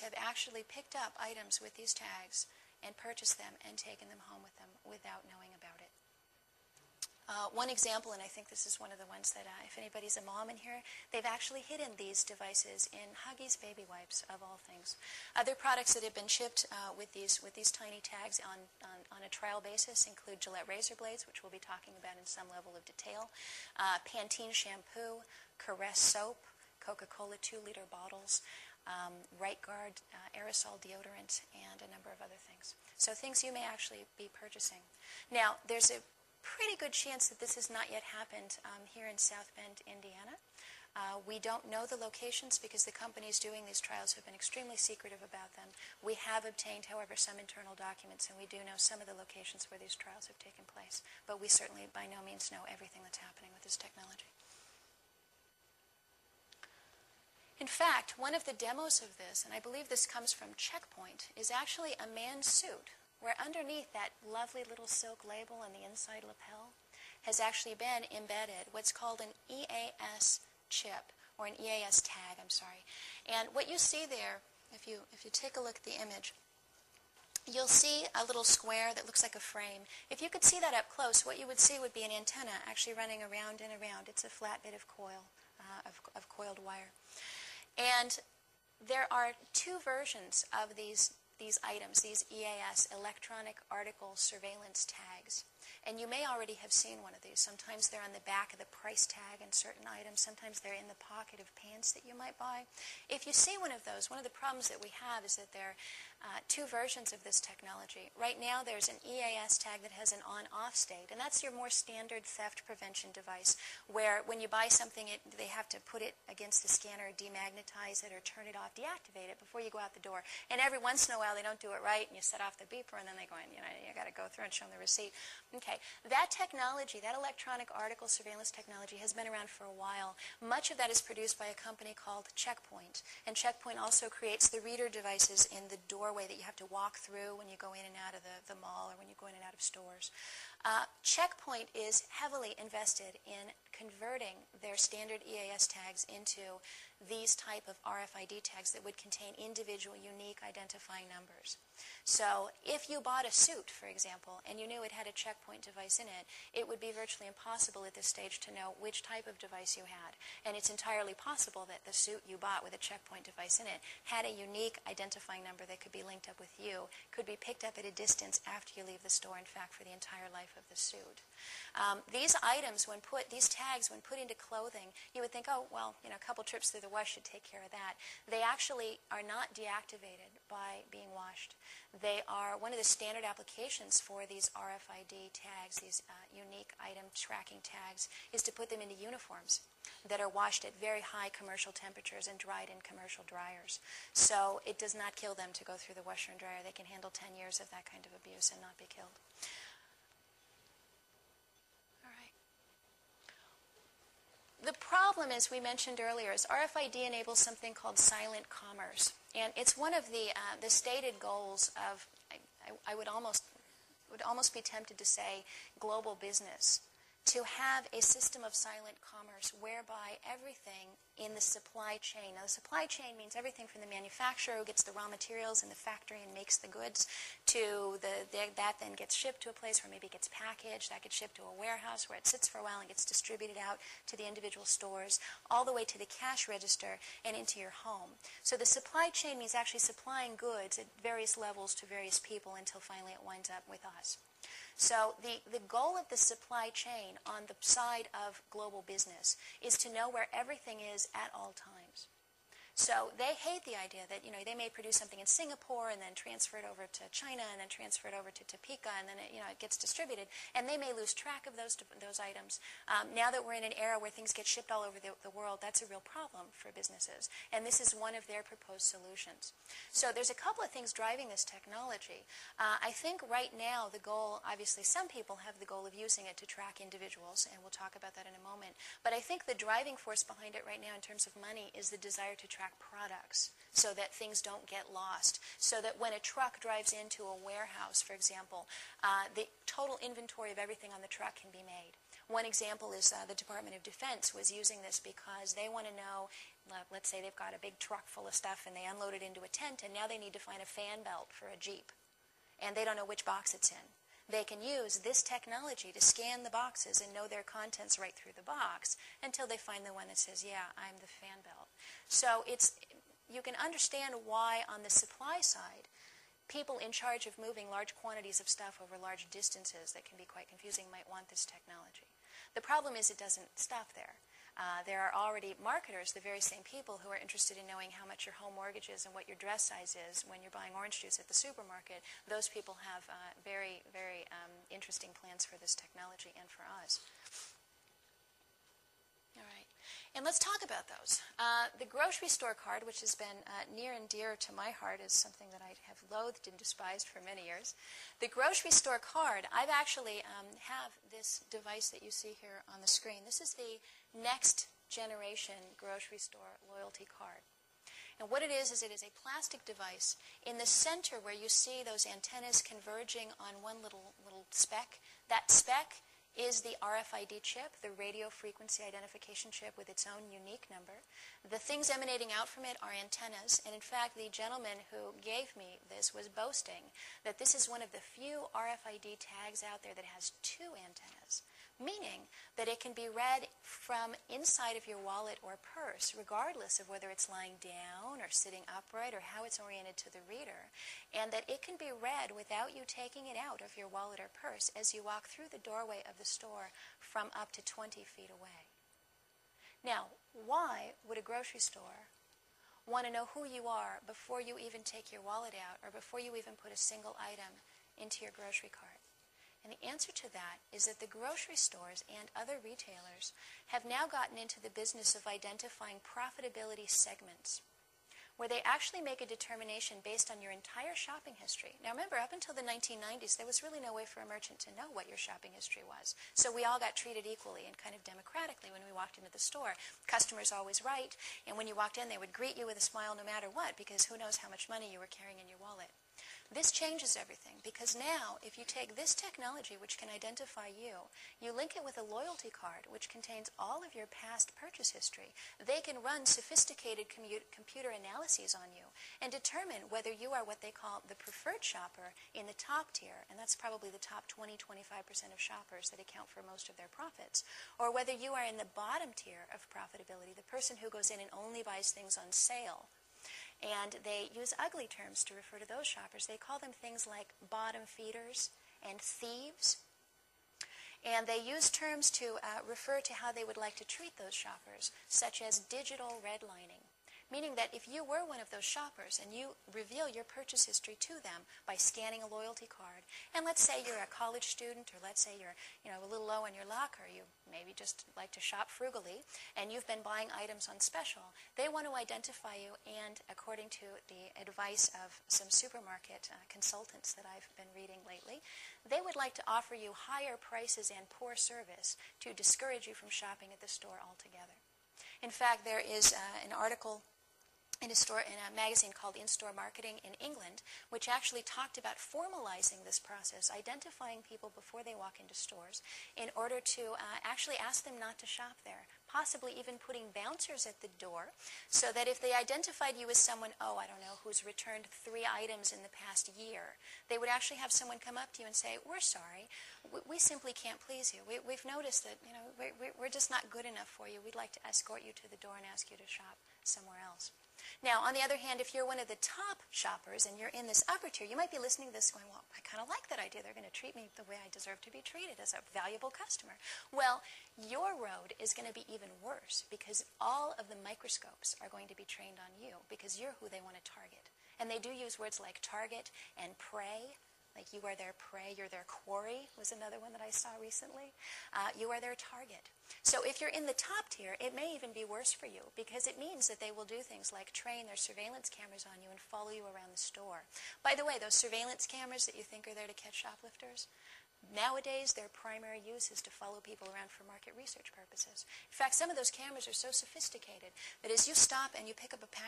have actually picked up items with these tags and purchased them and taken them home with them without knowing about it. One example, and I think this is one of the ones that if anybody's a mom in here, they've actually hidden these devices in Huggies baby wipes, of all things. Other products that have been shipped with these tiny tags on a trial basis include Gillette razor blades, which we'll be talking about in some level of detail, Pantene shampoo, Caress soap, Coca-Cola 2-liter bottles, Right Guard aerosol deodorant, and a number of other things. So things you may actually be purchasing. Now, there's a pretty good chance that this has not yet happened here in South Bend, Indiana. We don't know the locations because the companies doing these trials have been extremely secretive about them. We have obtained, however, some internal documents, and we do know some of the locations where these trials have taken place. But we certainly by no means know everything that's happening with this technology. In fact, one of the demos of this, and I believe this comes from Checkpoint, is actually a man's suit, where underneath that lovely little silk label on the inside lapel has actually been embedded what's called an EAS chip, or an EAS tag, I'm sorry. And what you see there, if you take a look at the image, you'll see a little square that looks like a frame. If you could see that up close, what you would see would be an antenna actually running around and around. It's a flat bit of coil, of coiled wire. And there are two versions of these items, these EAS, electronic article surveillance tags. And you may already have seen one of these. Sometimes they're on the back of the price tag in certain items. Sometimes they're in the pocket of pants that you might buy. If you see one of those, one of the problems that we have is that there are two versions of this technology. Right now there's an EAS tag that has an on-off state, and that's your more standard theft prevention device, where when you buy something, they have to put it against the scanner, demagnetize it, or turn it off, deactivate it before you go out the door. And every once in a while they don't do it right, and you set off the beeper, and then they go in, you got to go through and show them the receipt. Okay, that technology, that electronic article surveillance technology, has been around for a while. Much of that is produced by a company called Checkpoint, and Checkpoint also creates the reader devices in the doorway that you have to walk through when you go in and out of the mall or when you go in and out of stores. Checkpoint is heavily invested in converting their standard EAS tags into these type of RFID tags that would contain individual, unique identifying numbers. So if you bought a suit, for example, and you knew it had a Checkpoint device in it, it would be virtually impossible at this stage to know which type of device you had. And it's entirely possible that the suit you bought with a Checkpoint device in it had a unique identifying number that could be linked up with you, could be picked up at a distance after you leave the store, in fact, for the entire life of the suit. These items, these tags, when put into clothing, you would think, oh, well, a couple trips through the wash should take care of that. They actually are not deactivated by being washed. They are one of the standard applications for these RFID tags, these unique item tracking tags, is to put them into uniforms that are washed at very high commercial temperatures and dried in commercial dryers. So it does not kill them to go through the washer and dryer. They can handle 10 years of that kind of abuse and not be killed. The problem, as we mentioned earlier, is RFID enables something called silent commerce. And it's one of the stated goals of, I would almost be tempted to say, global business, to have a system of silent commerce whereby everything in the supply chain, now the supply chain means everything from the manufacturer who gets the raw materials in the factory and makes the goods to that then gets shipped to a place where maybe it gets packaged, that gets shipped to a warehouse where it sits for a while and gets distributed out to the individual stores, all the way to the cash register and into your home. So the supply chain means actually supplying goods at various levels to various people until finally it winds up with us. So the goal of the supply chain on the side of global business is to know where everything is at all times. So they hate the idea that, they may produce something in Singapore and then transfer it over to China and then transfer it over to Topeka and then it gets distributed, and they may lose track of those items. Now that we're in an era where things get shipped all over the world, that's a real problem for businesses, and this is one of their proposed solutions. So there's a couple of things driving this technology. I think right now the goal, obviously some people have the goal of using it to track individuals, and we'll talk about that in a moment, but I think the driving force behind it right now in terms of money is the desire to track products so that things don't get lost, so that when a truck drives into a warehouse, for example, the total inventory of everything on the truck can be made. One example is the Department of Defense was using this because they want to know let's say they've got a big truck full of stuff and they unload it into a tent, and now they need to find a fan belt for a Jeep, and they don't know which box it's in. They can use this technology to scan the boxes and know their contents right through the box until they find the one that says, yeah, I'm the fan belt. So you can understand why on the supply side, people in charge of moving large quantities of stuff over large distances that can be quite confusing might want this technology. The problem is it doesn't stop there. There are already marketers, the very same people who are interested in knowing how much your home mortgage is and what your dress size is when you're buying orange juice at the supermarket. Those people have very, very interesting plans for this technology and for us. All right. And let's talk about those. The grocery store card, which has been near and dear to my heart, is something that I have loathed and despised for many years. The grocery store card, I've actually have this device that you see here on the screen. This is the next generation grocery store loyalty card. And what it is it is a plastic device. In the center where you see those antennas converging on one little speck, that speck is the RFID chip, the radio frequency identification chip with its own unique number. The things emanating out from it are antennas, and in fact the gentleman who gave me this was boasting that this is one of the few RFID tags out there that has two antennas, meaning that it can be read from inside of your wallet or purse, regardless of whether it's lying down or sitting upright or how it's oriented to the reader, and that it can be read without you taking it out of your wallet or purse as you walk through the doorway of the store from up to 20 feet away. Now, why would a grocery store want to know who you are before you even take your wallet out or before you even put a single item into your grocery cart? And the answer to that is that the grocery stores and other retailers have now gotten into the business of identifying profitability segments, where they actually make a determination based on your entire shopping history. Now remember, up until the 1990s, there was really no way for a merchant to know what your shopping history was. So we all got treated equally and kind of democratically when we walked into the store. Customers always right, and when you walked in, they would greet you with a smile no matter what, because who knows how much money you were carrying in your wallet. This changes everything, because now if you take this technology which can identify you, you link it with a loyalty card which contains all of your past purchase history, they can run sophisticated computer analyses on you and determine whether you are what they call the preferred shopper in the top tier, and that's probably the top 20-25% of shoppers that account for most of their profits, or whether you are in the bottom tier of profitability, the person who goes in and only buys things on sale. And they use ugly terms to refer to those shoppers. They call them things like bottom feeders and thieves. And they use terms to refer to how they would like to treat those shoppers, such as digital redlining. Meaning that if you were one of those shoppers and you reveal your purchase history to them by scanning a loyalty card, and let's say you're a college student, or let's say you're a little low on your luck, or you maybe just like to shop frugally, and you've been buying items on special, they want to identify you, and according to the advice of some supermarket consultants that I've been reading lately, they would like to offer you higher prices and poor service to discourage you from shopping at the store altogether. In fact, there is an article in a magazine called In-Store Marketing in England, which actually talked about formalizing this process, identifying people before they walk into stores in order to actually ask them not to shop there, possibly even putting bouncers at the door so that if they identified you as someone, who's returned 3 items in the past year, they would actually have someone come up to you and say, we're sorry, we simply can't please you. We've noticed that we're just not good enough for you. We'd like to escort you to the door and ask you to shop somewhere else. Now, on the other hand, if you're one of the top shoppers and you're in this upper tier, you might be listening to this going, well, I kind of like that idea. They're going to treat me the way I deserve to be treated, as a valuable customer. Well, your road is going to be even worse, because all of the microscopes are going to be trained on you, because you're who they want to target. And they do use words like target and prey. Like, you are their prey, you're their quarry, was another one that I saw recently. You are their target. So if you're in the top tier, it may even be worse for you, because it means that they will do things like train their surveillance cameras on you and follow you around the store. By the way, those surveillance cameras that you think are there to catch shoplifters, nowadays their primary use is to follow people around for market research purposes. In fact, some of those cameras are so sophisticated that as you stop and you pick up a package